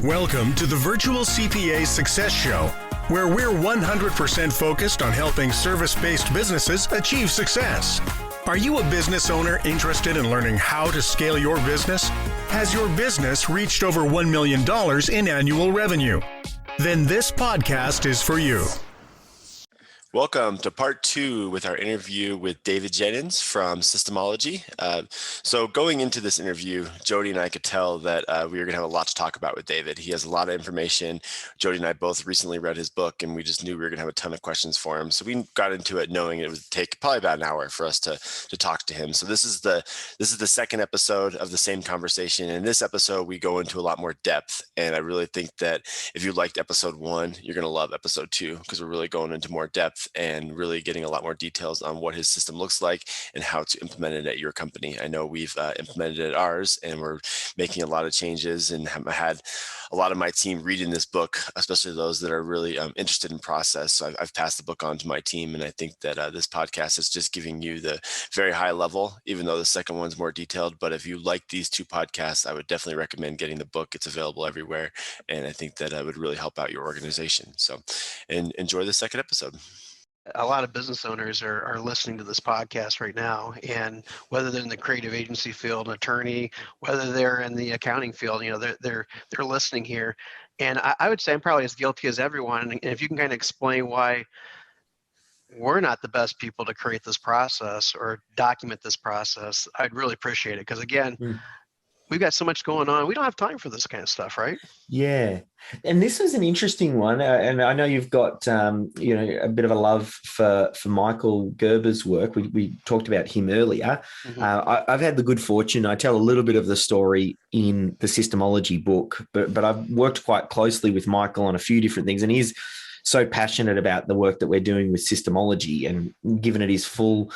Welcome to the Virtual CPA Success Show, where we're 100% focused on helping service-based businesses achieve success. Are you a business owner interested in learning how to scale your business? Has your business reached over $1 million in annual revenue? Then this podcast is for you. Welcome to part 2 with our interview with David Jenyns from Systemology. So going into this interview, Jody and I could tell that we were going to have a lot to talk about with David. He has a lot of information. Jody and I both recently read his book, and we just knew we were going to have a ton of questions for him. So we got into it knowing it would take probably about an hour for us to talk to him. So this is the second episode of the same conversation. In this episode, we go into a lot more depth, and I really think that if you liked episode 1, you're going to love episode 2 because we're really going into more depth and really getting a lot more details on what his system looks like and how to implement it at your company. I know we've implemented it at ours, and we're making a lot of changes, and have had a lot of my team reading this book, especially those that are really interested in process. So I've passed the book on to my team, and I think that this podcast is just giving you the very high level, even though the second one's more detailed. But if you like these 2 podcasts, I would definitely recommend getting the book. It's available everywhere, and I think that would really help out your organization. So enjoy the second episode. A lot of business owners are listening to this podcast right now, and whether they're in the creative agency field, an attorney, whether they're in the accounting field, they're listening here. And I would say I'm probably as guilty as everyone. And if you can kind of explain why we're not the best people to create this process or document this process, I'd really appreciate it. Because again, we've got so much going on. We don't have time for this kind of stuff, right? Yeah. And this is an interesting one. And I know you've got, a bit of a love for Michael Gerber's work. We talked about him earlier. Mm-hmm. I've had the good fortune. I tell a little bit of the story in the Systemology book, but I've worked quite closely with Michael on a few different things. And he's so passionate about the work that we're doing with Systemology and given it his full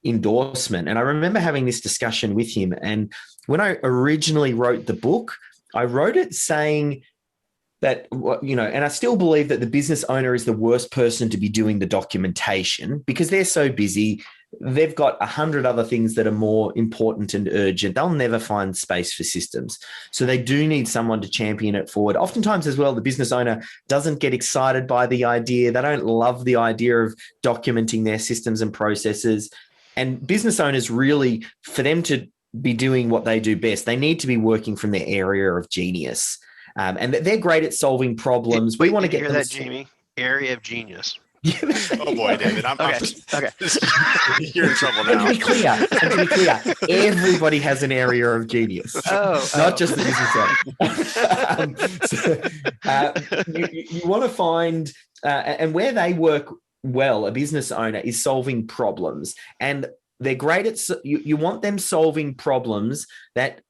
endorsement. And I remember having this discussion with him. And when I originally wrote the book, I wrote it saying that, and I still believe that the business owner is the worst person to be doing the documentation because they're so busy. They've got 100 other things that are more important and urgent. They'll never find space for systems. So they do need someone to champion it forward. Oftentimes as well, the business owner doesn't get excited by the idea. They don't love the idea of documenting their systems and processes. And business owners really, for them to be doing what they do best, they need to be working from their area of genius. And they're great at solving problems. We want to get hear that, Jamie? Area of genius. Oh boy, David. Okay. You're in trouble now. And to be clear, everybody has an area of genius. Not just the business owner. You want to find, and where they work well, a business owner is solving problems, and they're great at, you want them solving problems that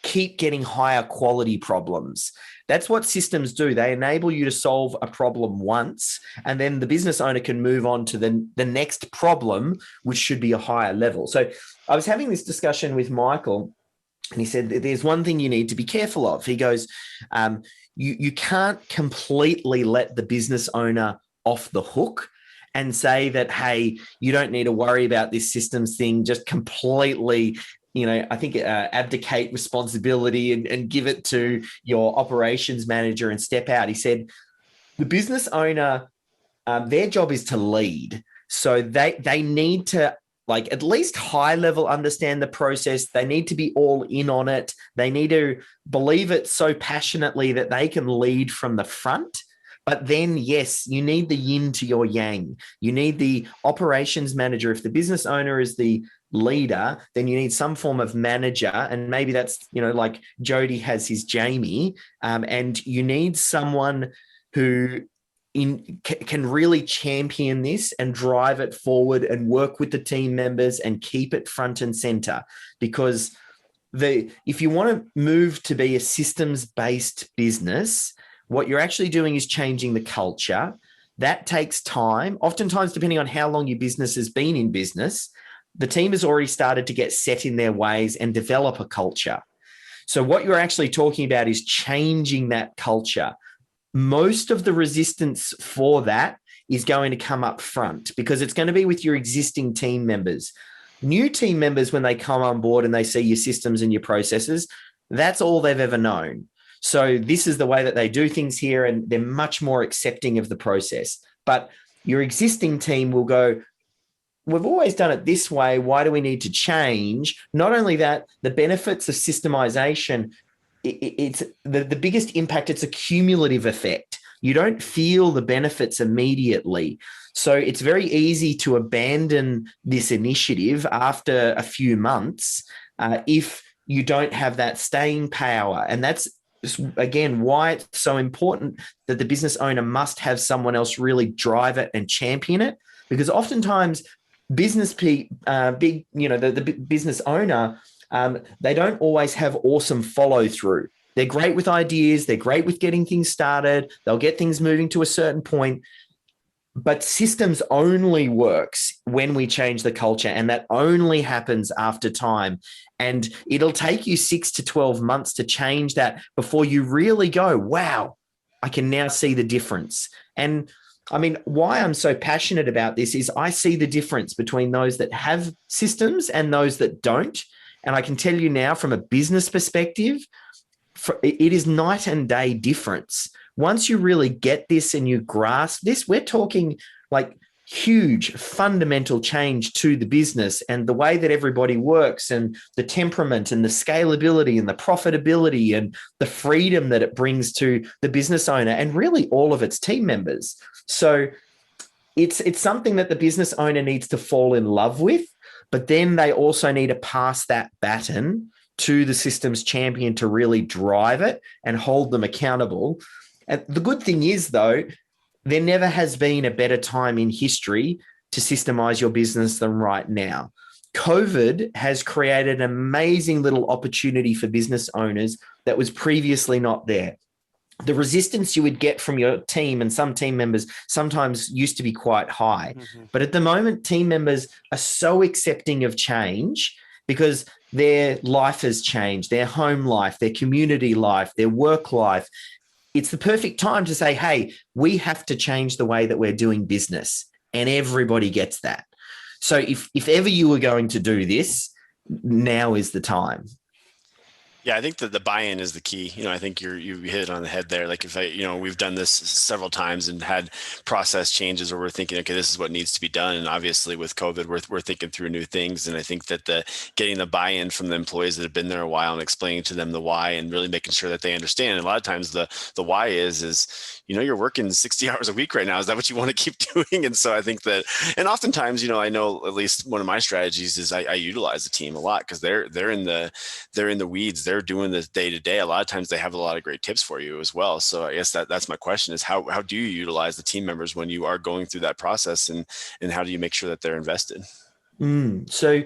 keep getting higher quality problems. That's what systems do. They enable you to solve a problem once, and then the business owner can move on to the next problem, which should be a higher level. So I was having this discussion with Michael, and he said, there's one thing you need to be careful of. He goes, you can't completely let the business owner off the hook and say that, hey, you don't need to worry about this systems thing, just completely, abdicate responsibility and give it to your operations manager and step out. He said, the business owner, their job is to lead. So they need to at least high level understand the process. They need to be all in on it. They need to believe it so passionately that they can lead from the front. But then, yes, you need the yin to your yang. You need the operations manager. If the business owner is the leader, then you need some form of manager. And maybe that's, like Jody has his Jamie. And you need someone who can really champion this and drive it forward and work with the team members and keep it front and center. Because if you want to move to be a systems-based business, what you're actually doing is changing the culture. That takes time. Oftentimes, depending on how long your business has been in business, the team has already started to get set in their ways and develop a culture. So what you're actually talking about is changing that culture. Most of the resistance for that is going to come up front because it's going to be with your existing team members. New team members, when they come on board and they see your systems and your processes, that's all they've ever known. So this is the way that they do things here, and they're much more accepting of the process. But your existing team will go, we've always done it this way. Why do we need to change? Not only that, the benefits of systemization, it's the biggest impact. It's a cumulative effect. You don't feel the benefits immediately. So it's very easy to abandon this initiative after a few months if you don't have that staying power. And that's, again, why it's so important that the business owner must have someone else really drive it and champion it. Because oftentimes the business owner, they don't always have awesome follow through. They're great with ideas. They're great with getting things started. They'll get things moving to a certain point. But systems only works when we change the culture, and that only happens after time. And it'll take you 6 to 12 months to change that before you really go, wow, I can now see the difference. And I mean, why I'm so passionate about this is I see the difference between those that have systems and those that don't. And I can tell you now, from a business perspective, it is night and day difference. Once you really get this and you grasp this, we're talking like huge fundamental change to the business and the way that everybody works, and the temperament and the scalability and the profitability and the freedom that it brings to the business owner and really all of its team members. So it's something that the business owner needs to fall in love with, but then they also need to pass that baton to the systems champion to really drive it and hold them accountable. And the good thing is, though, there never has been a better time in history to systemize your business than right now. COVID has created an amazing little opportunity for business owners that was previously not there. The resistance you would get from your team and some team members sometimes used to be quite high. Mm-hmm. But at the moment, team members are so accepting of change because their life has changed, their home life, their community life, their work life. It's the perfect time to say, hey, we have to change the way that we're doing business. And everybody gets that. So if ever you were going to do this, now is the time. Yeah, I think that the buy-in is the key. I think you hit it on the head there. Like we've done this several times and had process changes where we're thinking, okay, this is what needs to be done. And obviously with COVID, we're thinking through new things. And I think that getting the buy-in from the employees that have been there a while and explaining to them the why and really making sure that they understand. And a lot of times the why is you're working 60 hours a week right now. Is that what you want to keep doing? And so I think that, and oftentimes, I know at least one of my strategies is I utilize the team a lot because they're in the weeds. They're doing this day to day. A lot of times they have a lot of great tips for you as well. So I guess that's my question is how do you utilize the team members when you are going through that process, and how do you make sure that they're invested? So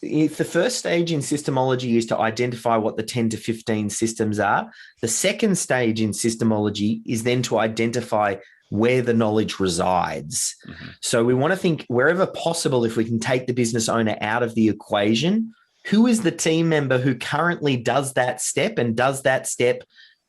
if the first stage in Systemology is to identify what the 10 to 15 systems are, the second stage in Systemology is then to identify where the knowledge resides. Mm-hmm. So we want to think wherever possible, if we can take the business owner out of the equation, who is the team member who currently does that step and does that step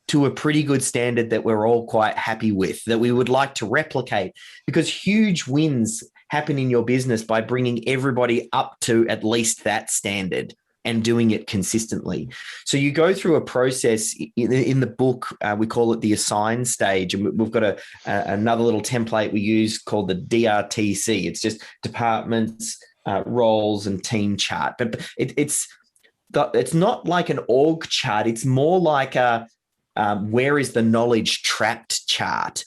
to a pretty good standard that we're all quite happy with, that we would like to replicate? Because huge wins happen in your business by bringing everybody up to at least that standard and doing it consistently. So you go through a process in the book, we call it the assign stage. And we've got another little template we use called the DRTC. It's just departments, roles and team chart. But it's not like an org chart. It's more like a where is the knowledge trapped chart.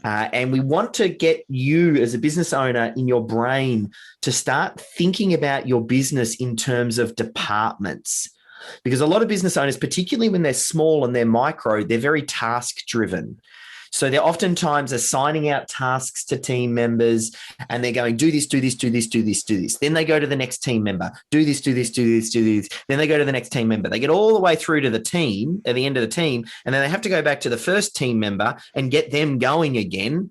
And we want to get you as a business owner in your brain to start thinking about your business in terms of departments. Because a lot of business owners, particularly when they're small and they're micro, they're very task driven. So they're oftentimes assigning out tasks to team members and they're going, do this, do this, do this, do this, do this. Then they go to the next team member, do this, do this, do this, do this. Then they go to the next team member. They get all the way through to the team, at the end of the team, and then they have to go back to the first team member and get them going again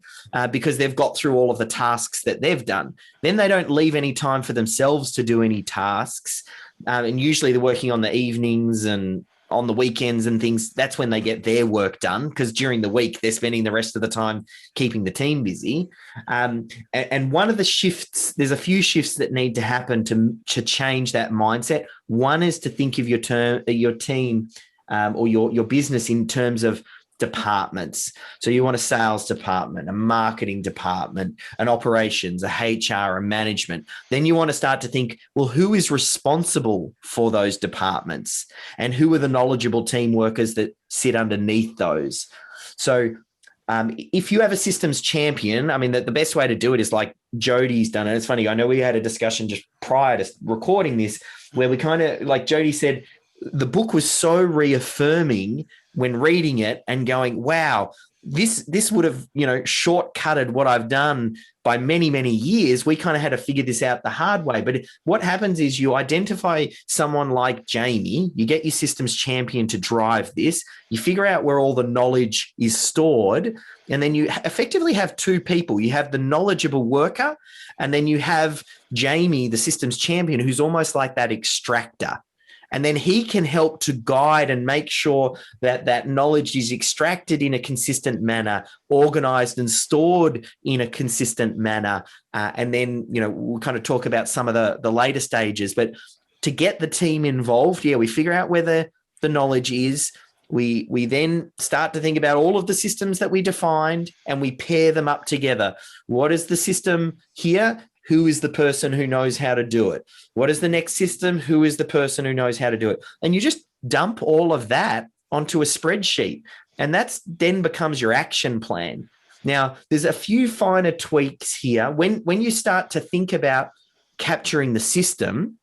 because they've got through all of the tasks that they've done. Then they don't leave any time for themselves to do any tasks. And usually they're working on the evenings and on the weekends and things. That's when they get their work done, because during the week they're spending the rest of the time keeping the team busy. And one of the shifts, there's a few shifts that need to happen to change that mindset. One is to think of your team or your business in terms of departments. So you want a sales department, a marketing department, an operations, a HR, a management. Then you want to start to think, well, who is responsible for those departments and who are the knowledgeable team workers that sit underneath those? So if you have a systems champion, I mean, the best way to do it is like Jody's done it. It's funny. I know we had a discussion just prior to recording this where we kind of, like Jody said, the book was so reaffirming when reading it and going, wow, this would have, shortcutted what I've done by many, many years. We kind of had to figure this out the hard way. But what happens is you identify someone like Jamie, you get your systems champion to drive this, you figure out where all the knowledge is stored, and then you effectively have two people. You have the knowledgeable worker, and then you have Jamie, the systems champion, who's almost like that extractor. And then he can help to guide and make sure that that knowledge is extracted in a consistent manner, organized and stored in a consistent manner. And then, we'll kind of talk about some of the later stages. But to get the team involved, we figure out where the knowledge is. We then start to think about all of the systems that we defined and we pair them up together. What is the system here? Who is the person who knows how to do it? What is the next system? Who is the person who knows how to do it? And you just dump all of that onto a spreadsheet, and that's then becomes your action plan. Now, there's a few finer tweaks here. When you start to think about capturing the system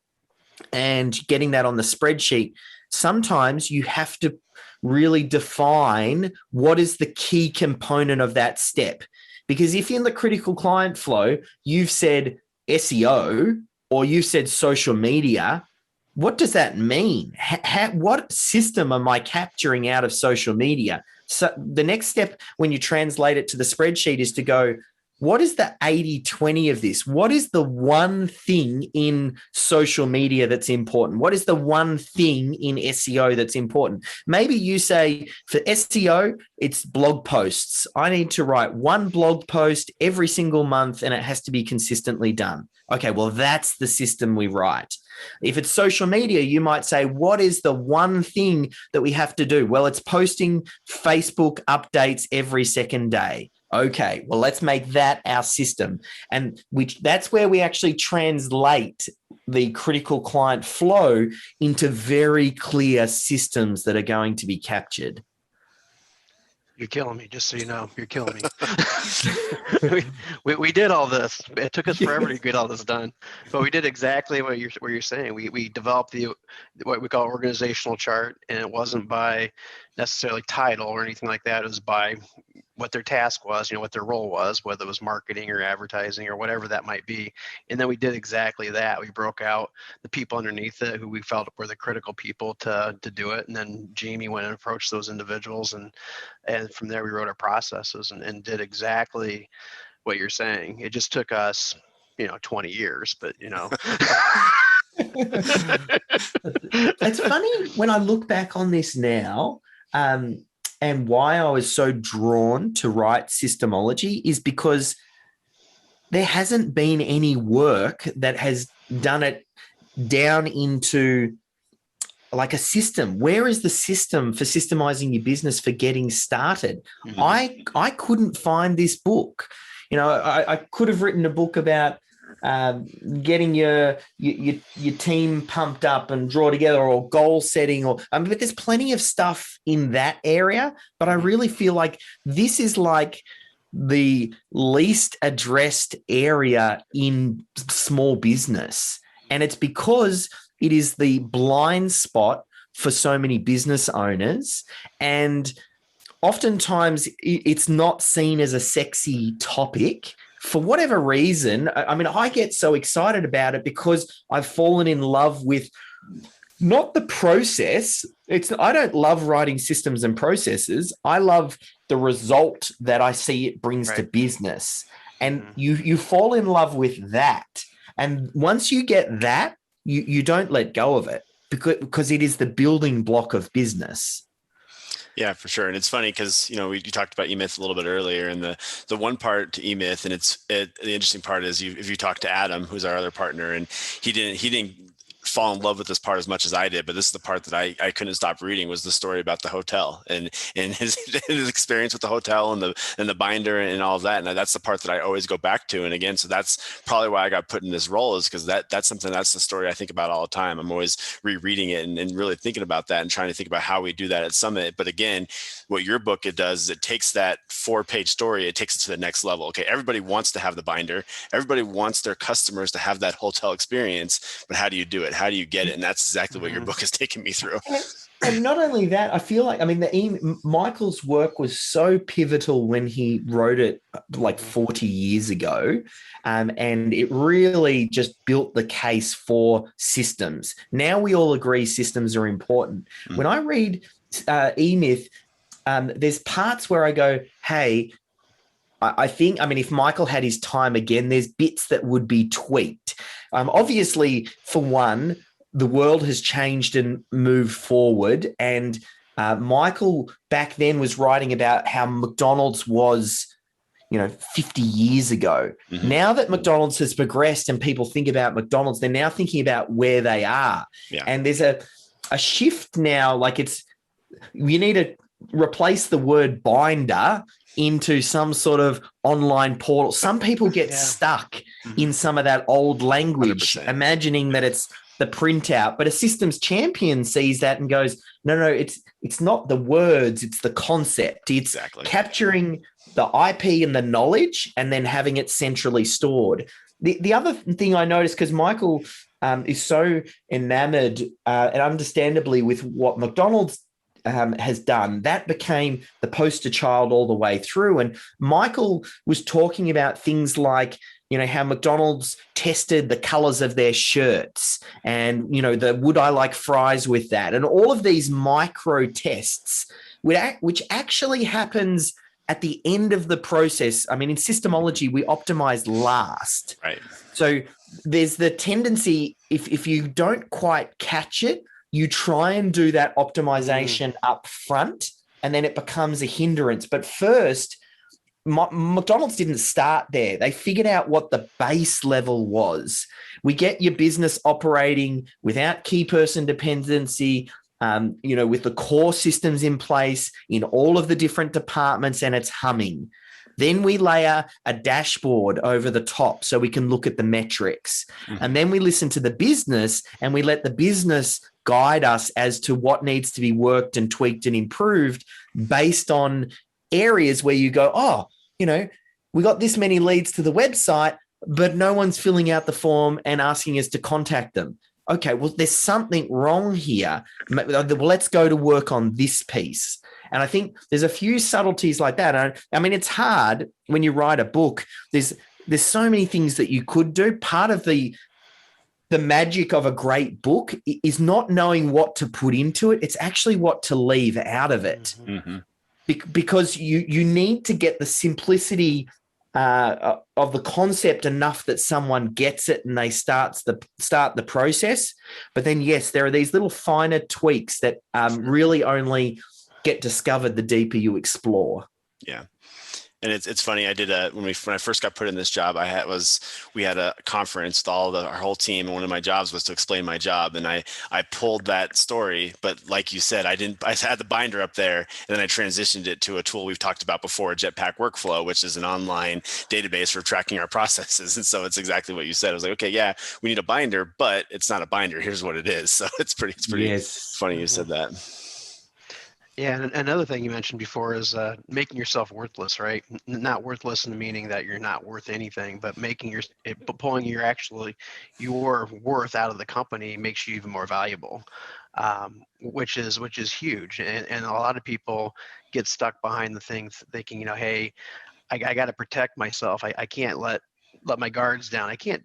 and getting that on the spreadsheet, sometimes you have to really define what is the key component of that step. Because if in the critical client flow, you've said SEO or you've said social media, what does that mean? What system am I capturing out of social media? So the next step when you translate it to the spreadsheet is to go, what is the 80-20 of this? What is the one thing in social media that's important? What is the one thing in SEO that's important? Maybe you say for SEO, it's blog posts. I need to write one blog post every single month and it has to be consistently done. Okay, well, that's the system we write. If it's social media, you might say, what is the one thing that we have to do? Well, it's posting Facebook updates every second day. Okay, well, let's make that our system. And that's where we actually translate the critical client flow into very clear systems that are going to be captured. You're killing me, just so you know. You're killing me. we did all this. It took us forever to get all this done, but we did exactly what you're saying. We developed what we call organizational chart, and it wasn't by necessarily title or anything like that. It was by what their task was, what their role was, whether it was marketing or advertising or whatever that might be. And then we did exactly that. We broke out the people underneath it who we felt were the critical people to do it. And then Jamie went and approached those individuals. And from there, we wrote our processes and did exactly what you're saying. It just took us, 20 years, but, It's funny when I look back on this now, and why I was so drawn to write Systemology is because there hasn't been any work that has done it down into like a system. Where is the system for systemizing your business for getting started? Mm-hmm. I couldn't find this book. I could have written a book about getting your team pumped up and draw together, or goal setting, but there's plenty of stuff in that area. But I really feel like this is like the least addressed area in small business, and it's because it is the blind spot for so many business owners, and oftentimes it's not seen as a sexy topic. For whatever reason, I get so excited about it because I've fallen in love with not the process. I don't love writing systems and processes. I love the result that I see it brings to business. And you fall in love with that. And once you get that, you don't let go of it because it is the building block of business. Yeah, for sure. And it's funny because, you talked about EMyth a little bit earlier, and the one part to EMyth, and the interesting part is if you talk to Adam, who's our other partner, and he didn't fall in love with this part as much as I did, but this is the part that I couldn't stop reading, was the story about the hotel and his experience with the hotel and the binder and all of that. And that's the part that I always go back to. And again, so that's probably why I got put in this role, is because that's the story I think about all the time. I'm always rereading it and really thinking about that and trying to think about how we do that at Summit. But again, what your book it does is it takes that 4-page story, it takes it to the next level. Okay, everybody wants to have the binder. Everybody wants their customers to have that hotel experience, but how do you do it? How do you get it? And that's exactly what your book has taken me through. And not only that, I feel like, I mean, Michael's work was so pivotal when he wrote it like 40 years ago. And it really just built the case for systems. Now we all agree systems are important. When I read EMyth, there's parts where I go, hey, I think, I mean, if Michael had his time again, there's bits that would be tweaked. Obviously, for one, the world has changed and moved forward. And Michael back then was writing about how McDonald's was, 50 years ago. Now that McDonald's has progressed and people think about McDonald's, they're now thinking about where they are. Yeah. And there's a shift now, like you need to replace the word binder into some sort of online portal. Some people get stuck in some of that old language, 100%. Imagining that it's the printout, but a systems champion sees that and goes, no, it's not the words, it's the concept. It's capturing the IP and the knowledge and then having it centrally stored. The other thing I noticed, because Michael is so enamored and understandably with what McDonald's has done, that became the poster child all the way through. And Michael was talking about things like, how McDonald's tested the colors of their shirts and, the would I like fries with that, and all of these micro tests, which actually happens at the end of the process. I mean, in Systemology, we optimize last. Right. So there's the tendency, if you don't quite catch it, you try and do that optimization up front, and then it becomes a hindrance. But first, McDonald's didn't start there. They figured out what the base level was. We get your business operating without key person dependency, with the core systems in place in all of the different departments, and it's humming. Then we layer a dashboard over the top so we can look at the metrics. And then we listen to the business and we let the business guide us as to what needs to be worked and tweaked and improved based on areas where you go, we got this many leads to the website, but no one's filling out the form and asking us to contact them. Okay, well, there's something wrong here. Well, let's go to work on this piece. And I think there's a few subtleties like that. I mean, it's hard when you write a book. There's so many things that you could do. Part of the magic of a great book is not knowing what to put into it. It's actually what to leave out of it. Because you need to get the simplicity of the concept enough that someone gets it and they start the process. But then, yes, there are these little finer tweaks that really only get discovered the deeper you explore. Yeah. And it's funny. I did when I first got put in this job, we had a conference with our whole team, and one of my jobs was to explain my job. And I pulled that story, but like you said, I had the binder up there, and then I transitioned it to a tool we've talked about before, Jetpack Workflow, which is an online database for tracking our processes. And so it's exactly what you said. I was like, okay, yeah, we need a binder, but it's not a binder. Here's what it is. So it's pretty funny you said that. Yeah, and another thing you mentioned before is making yourself worthless, right? Not worthless in the meaning that you're not worth anything, but pulling your worth out of the company makes you even more valuable, which is huge. And a lot of people get stuck behind the things thinking, hey, I got to protect myself. I can't let my guards down. I can't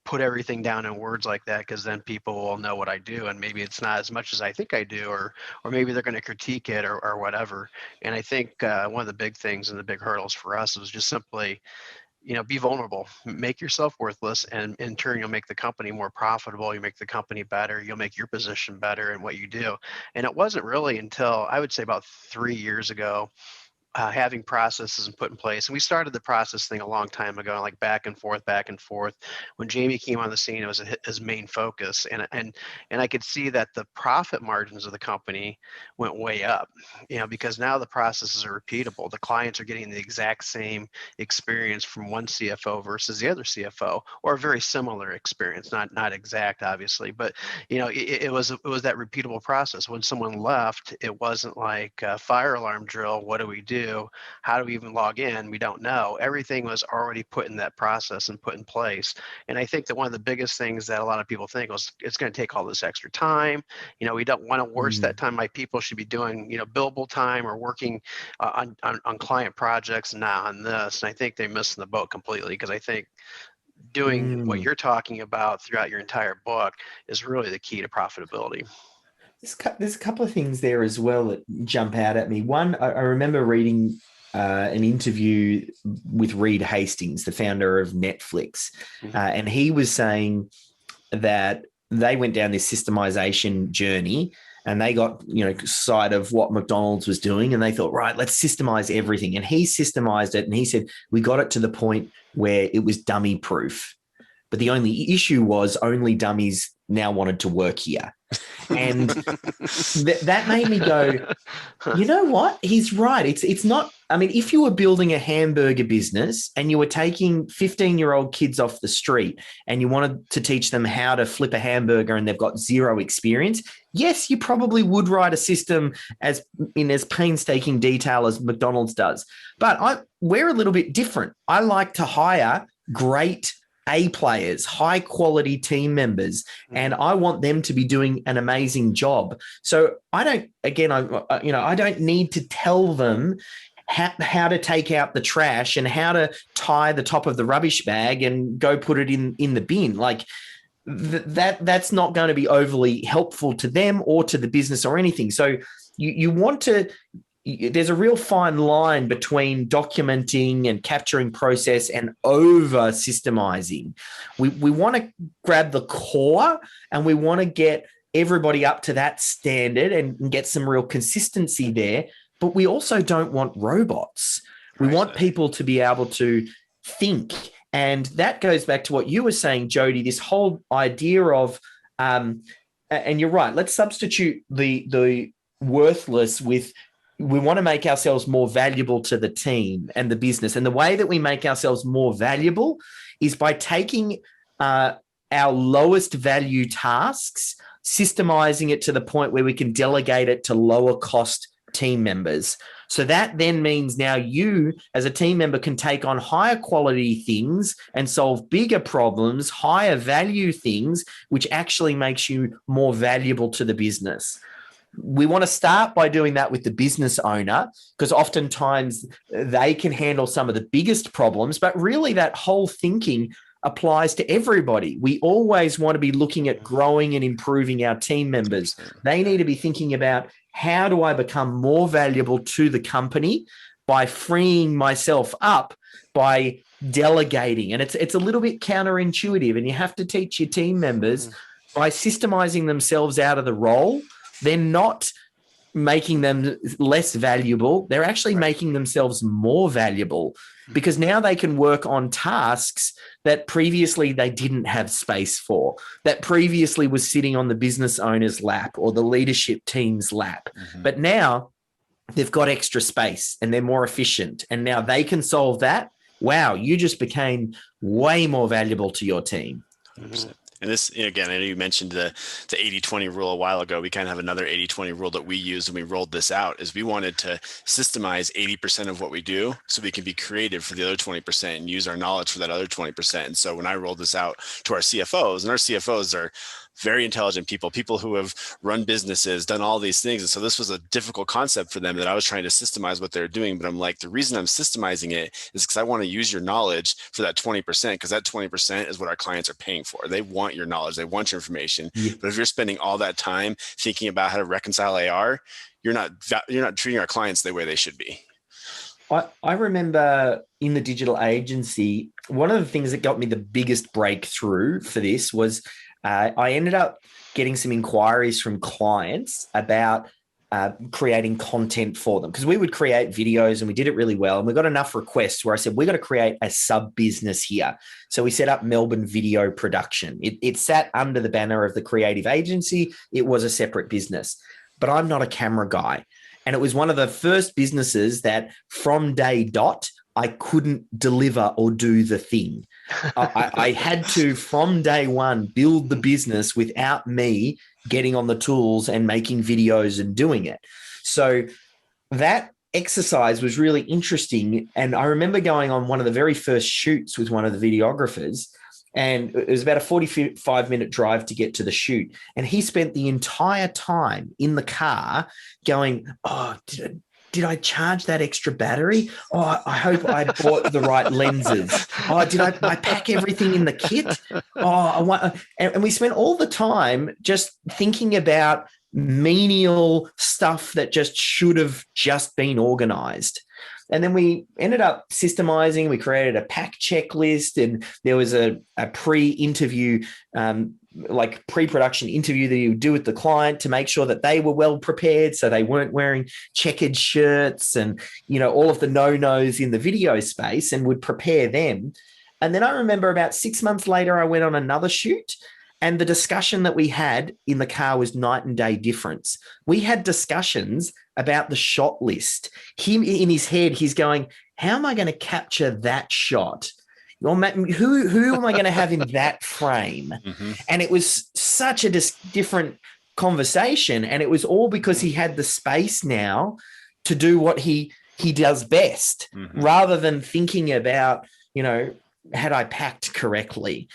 put everything down in words like that, because then people will know what I do, and maybe it's not as much as I think I do, or maybe they're going to critique it or whatever. And I think one of the big things and the big hurdles for us was just simply, be vulnerable, make yourself worthless, and in turn you'll make the company more profitable, you make the company better, you'll make your position better in what you do. And it wasn't really until I would say about 3 years ago having processes and put in place. And we started the process thing a long time ago, like back and forth. When Jamie came on the scene, it was his main focus. And I could see that the profit margins of the company went way up, because now the processes are repeatable. The clients are getting the exact same experience from one CFO versus the other CFO, or a very similar experience, not exact, obviously, but it was that repeatable process. When someone left, it wasn't like a fire alarm drill. What do we do? How do we even log in? We don't know. Everything was already put in that process and put in place. And I think that one of the biggest things that a lot of people think was it's going to take all this extra time. We don't want to waste that time. My people should be doing, billable time or working on client projects, not on this. And I think they missed the boat completely, because I think doing what you're talking about throughout your entire book is really the key to profitability. There's a couple of things there as well that jump out at me. One, I remember reading an interview with Reed Hastings, the founder of Netflix, and he was saying that they went down this systemization journey, and they got sight of what McDonald's was doing, and they thought, right, let's systemize everything. And he systemized it, and he said we got it to the point where it was dummy proof. But the only issue was only dummies now wanted to work here. And that made me go, you know what? He's right. It's not, if you were building a hamburger business and you were taking 15-year-old kids off the street and you wanted to teach them how to flip a hamburger and they've got zero experience, yes, you probably would write a system as painstaking detail as McDonald's does. But we're a little bit different. I like to hire great A players, high quality team members, and I want them to be doing an amazing job. So I don't need to tell them how to take out the trash and how to tie the top of the rubbish bag and go put it in the bin. Like that's not going to be overly helpful to them or to the business or anything. So you want to. There's a real fine line between documenting and capturing process and over systemizing. We want to grab the core and we want to get everybody up to that standard and get some real consistency there. But we also don't want robots. We want people to be able to think. And that goes back to what you were saying, Jody, this whole idea of, and you're right, let's substitute the worthless with, we want to make ourselves more valuable to the team and the business. And the way that we make ourselves more valuable is by taking our lowest value tasks, systemizing it to the point where we can delegate it to lower cost team members. So that then means now you as a team member can take on higher quality things and solve bigger problems, higher value things, which actually makes you more valuable to the business. We want to start by doing that with the business owner, because oftentimes they can handle some of the biggest problems, but really that whole thinking applies to everybody. We always want to be looking at growing and improving our team members. They need to be thinking about, how do I become more valuable to the company by freeing myself up by delegating? And it's a little bit counterintuitive, and you have to teach your team members by systemizing themselves out of the role. They're not making them less valuable. They're actually making themselves more valuable, because now they can work on tasks that previously they didn't have space for, that previously was sitting on the business owner's lap or the leadership team's lap. But now they've got extra space and they're more efficient, and now they can solve that. Wow, you just became way more valuable to your team. 100%. And this, again, I know you mentioned the 80-20 rule a while ago. We kind of have another 80-20 rule that we used when we rolled this out, is we wanted to systemize 80% of what we do so we can be creative for the other 20% and use our knowledge for that other 20%. And so when I rolled this out to our CFOs, and our CFOs are very intelligent people who have run businesses, done all these things. And so this was a difficult concept for them, that I was trying to systemize what they're doing. But I'm like, the reason I'm systemizing it is because I want to use your knowledge for that 20%, because that 20% is what our clients are paying for. They want your knowledge. They want your information. But if you're spending all that time thinking about how to reconcile AR, you're not treating our clients the way they should be. I remember in the digital agency, one of the things that got me the biggest breakthrough for this was I ended up getting some inquiries from clients about creating content for them, because we would create videos and we did it really well. And we got enough requests where I said, we got to create a sub business here. So we set up Melbourne Video Production. It sat under the banner of the creative agency. It was a separate business, but I'm not a camera guy. And it was one of the first businesses that from day dot, I couldn't deliver or do the thing. I had to, from day one, build the business without me getting on the tools and making videos and doing it. So that exercise was really interesting. And I remember going on one of the very first shoots with one of the videographers, and it was about a 45-minute drive to get to the shoot. And he spent the entire time in the car going, oh, did I charge that extra battery? Oh, I hope I bought the right lenses. Oh, did I pack everything in the kit? Oh, and we spent all the time just thinking about menial stuff that just should have just been organized. And then we ended up systemizing. We created a pack checklist, and there was a pre-interview, like pre-production interview that you would do with the client to make sure that they were well prepared, so they weren't wearing checkered shirts and, you know, all of the no-nos in the video space, and would prepare them. And then I remember about 6 months later, I went on another shoot, and the discussion that we had in the car was night and day difference. We had discussions about the shot list. Him in his head, he's going, how am I going to capture that shot? Who am I going to have in that frame? Mm-hmm. And it was such a different conversation. And it was all because he had the space now to do what he does best, mm-hmm. rather than thinking about, you know, had I packed correctly?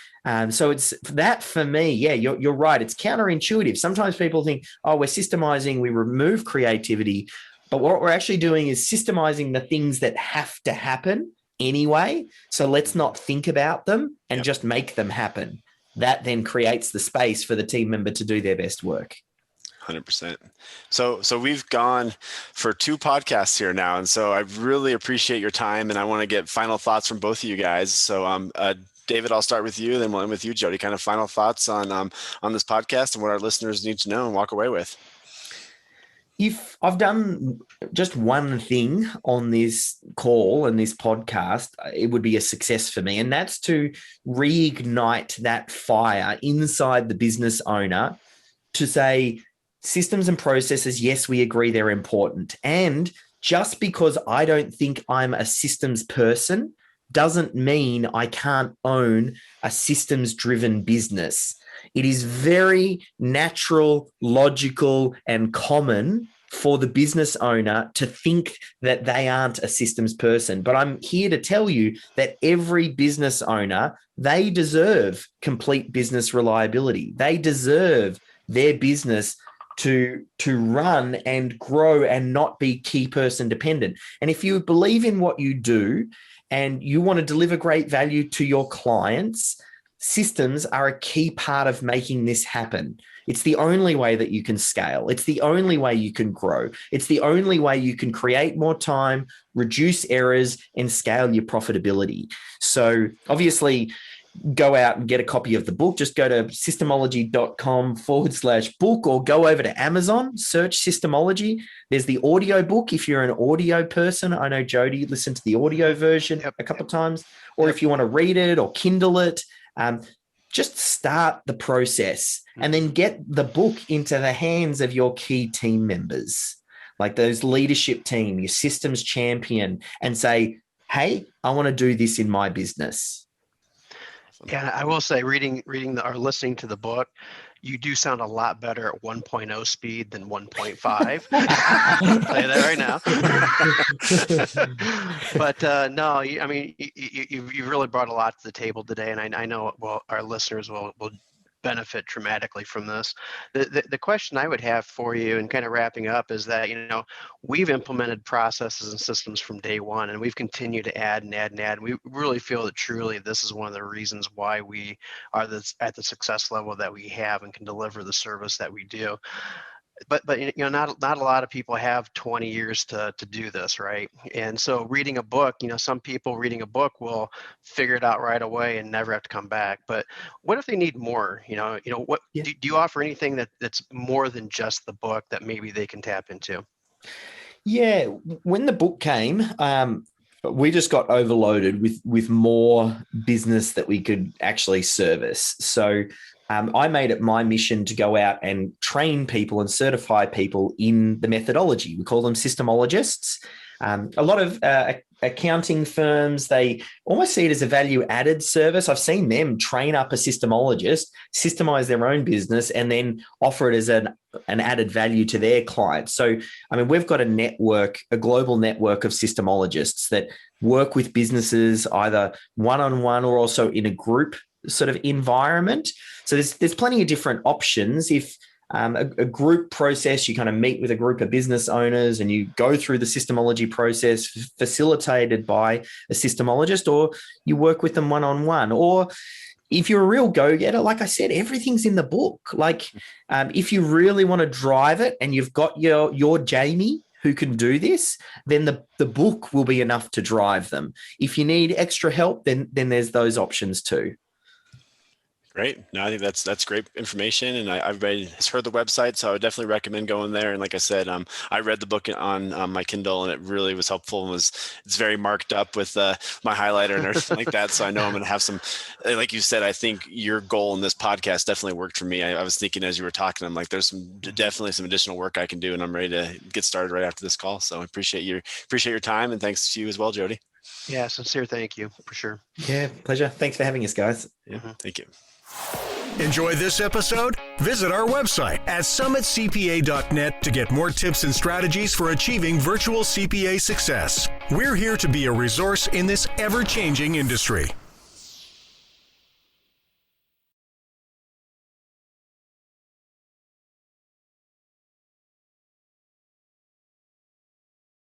So it's that for me. Yeah, you're right. It's counterintuitive. Sometimes people think, oh, we're systemizing, we remove creativity. But what we're actually doing is systemizing the things that have to happen anyway. So let's not think about them and just make them happen. That then creates the space for the team member to do their best work. 100%. So we've gone for 2 podcasts here now. And so I really appreciate your time, and I want to get final thoughts from both of you guys. So David, I'll start with you, then we'll end with you, Jody. Kind of final thoughts on this podcast and what our listeners need to know and walk away with. If I've done just one thing on this call and this podcast, it would be a success for me. And that's to reignite that fire inside the business owner to say, systems and processes, yes, we agree they're important. And just because I don't think I'm a systems person doesn't mean I can't own a systems-driven business. It is very natural, logical, and common for the business owner to think that they aren't a systems person. But I'm here to tell you that every business owner, they deserve complete business reliability. They deserve their business to run and grow and not be key person dependent. And if you believe in what you do and you want to deliver great value to your clients, systems are a key part of making this happen. It's the only way that you can scale. It's the only way you can grow. It's the only way you can create more time, reduce errors, and scale your profitability. So obviously, go out and get a copy of the book. Just go to systemology.com/book, or go over to Amazon, search Systemology. There's the audio book if you're an audio person. I know Jody listened to the audio version a couple of times. Or if you want to read it or Kindle it, just start the process and then get the book into the hands of your key team members, like those leadership team, your systems champion, and say, hey, I want to do this in my business. Yeah, I will say, reading or listening to the book, you do sound a lot better at 1.0 speed than 1.5. I'll tell you that right now. But no, I mean, you really brought a lot to the table today, and I know our listeners will benefit dramatically from this. The question I would have for you, and kind of wrapping up, is that, you know, we've implemented processes and systems from day one, and we've continued to add and add and add. And we really feel that truly this is one of the reasons why we are at the success level that we have and can deliver the service that we do. but not a lot of people have 20 years to do this, right? And so reading a book, some people reading a book will figure it out right away and never have to come back. But what if they need more? What do you offer anything that's more than just the book that maybe they can tap into? Yeah, when the book came, we just got overloaded with more business that we could actually service. So I made it my mission to go out and train people and certify people in the methodology. We call them systemologists. A lot of accounting firms, they almost see it as a value-added service. I've seen them train up a systemologist, systemize their own business, and then offer it as an added value to their clients. So, we've got a global network of systemologists that work with businesses either one-on-one or also in a group sort of environment. So there's plenty of different options. If a group process, you kind of meet with a group of business owners and you go through the systemology process facilitated by a systemologist, or you work with them one-on-one. Or if you're a real go-getter, like I said, everything's in the book. Like if you really want to drive it and you've got your Jamie who can do this, then the book will be enough to drive them. If you need extra help, then there's those options too. Great. No, I think that's great information, and everybody has heard the website, so I would definitely recommend going there. And like I said, I read the book on my Kindle, and it really was helpful. And it's very marked up with my highlighter and everything like that. So I know I'm going to have some, like you said, I think your goal in this podcast definitely worked for me. I was thinking as you were talking, I'm like, there's definitely some additional work I can do, and I'm ready to get started right after this call. So I appreciate your time, and thanks to you as well, Jody. Yeah, sincere thank you for sure. Yeah, pleasure. Thanks for having us, guys. Yeah, thank you. Enjoy this episode? Visit our website at summitcpa.net to get more tips and strategies for achieving virtual CPA success. We're here to be a resource in this ever-changing industry.